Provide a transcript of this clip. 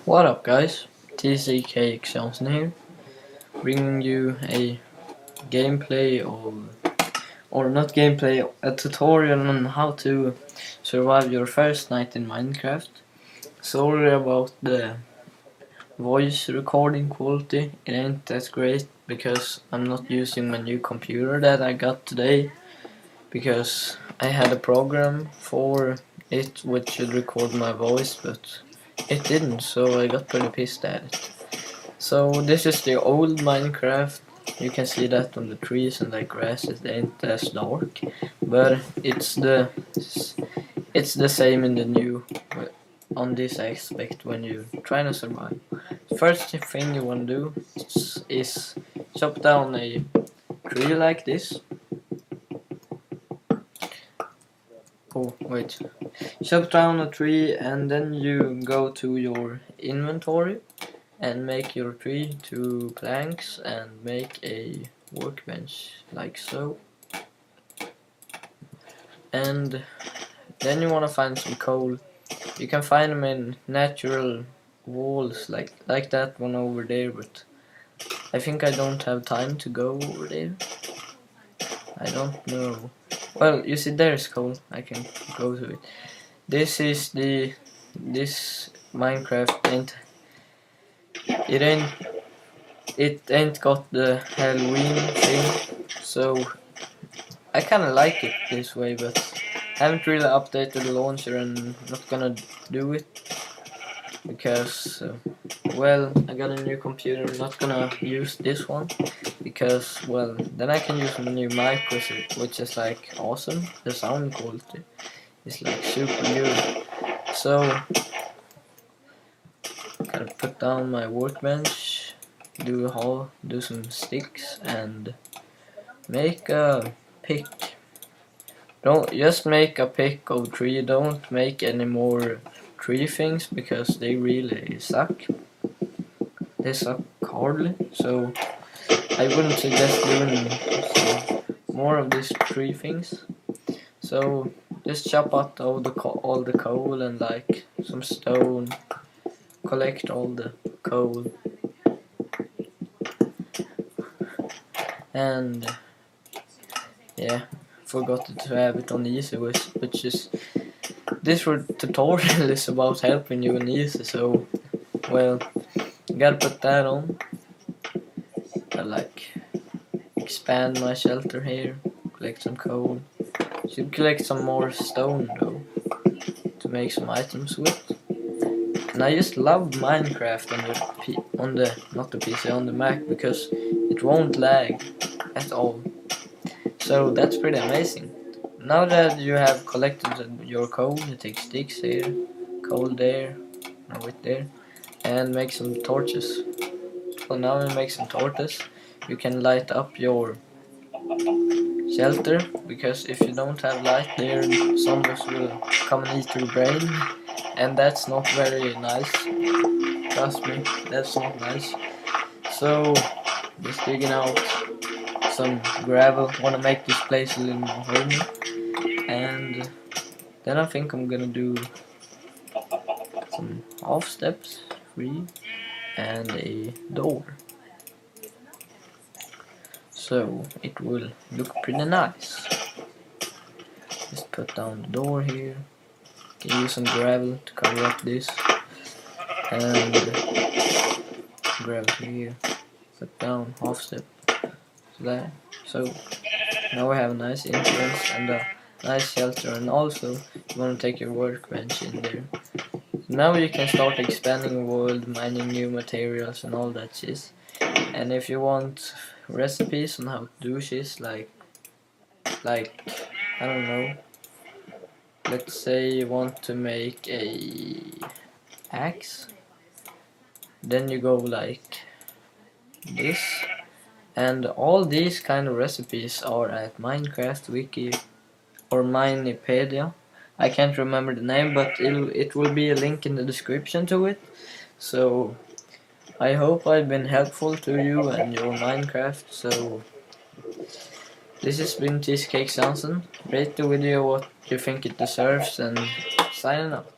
What up guys, TCK Johnson here, bringing you a gameplay or not gameplay, a tutorial on how to survive your first night in Minecraft. Sorry about the voice recording quality, it ain't that great because I'm not using my new computer that I got today, because I had a program for it which should record my voice but it didn't, so I got pretty pissed at it. So this is the old Minecraft. You can see that on the trees and the grasses, they ain't as dark, but it's the same in the new on this aspect when you're trying to survive. First thing you want to do is chop down a tree like this. Oh wait, chop down a tree and then you go to your inventory and make your tree 2 planks and make a workbench like so. And then you want to find some coal. You can find them in natural walls like that one over there, but I think I don't have time to go over there. I don't know. Well, you see there's coal, I can go to it. This Minecraft it ain't got the Halloween thing, so I kinda like it this way, but I haven't really updated the launcher and not gonna do it because well, I got a new computer, I'm not gonna use this one because, well, then I can use my new mic which is like awesome. The sound quality is like super good. So gotta put down my workbench, do some sticks and make a pick. Don't just make a pick of tree, don't make any more tree things because they really suck. They suck hardly, so I wouldn't suggest doing more of these tree things. So just chop out all the coal and like some stone, collect all the coal, and yeah, forgot to have it on easy, which is this tutorial is about helping you on easy, so well, gotta put that on. I like expand my shelter here, collect some coal. Should collect some more stone though to make some items with. And I just love Minecraft on the not the PC, on the Mac, because it won't lag at all. So that's pretty amazing. Now that you have collected your coal, you take sticks here, coal there, and with there, and make some torches. So now you make some torches, you can light up your shelter, because if you don't have light there, zombies will come and eat your brain, and that's not very nice. Trust me, that's not nice. So just digging out some gravel, wanna make this place a little more homey, and then I think I'm gonna do some half steps, 3, and a door. So it will look pretty nice. Just put down the door here. Can use some gravel to cover up this, and gravel here. Put down half step to that. So now we have a nice entrance and a nice shelter, and also you want to take your workbench in there. Now you can start expanding the world, mining new materials and all that shit. And if you want recipes on how to do shit, like I don't know, let's say you want to make a axe, then you go like this, and all these kind of recipes are at Minecraft Wiki or Minepedia. I can't remember the name, but it will be a link in the description to it. So I hope I've been helpful to you and your Minecraft. So this has been Cheesecake Johnson. Rate the video what you think it deserves, and signing out.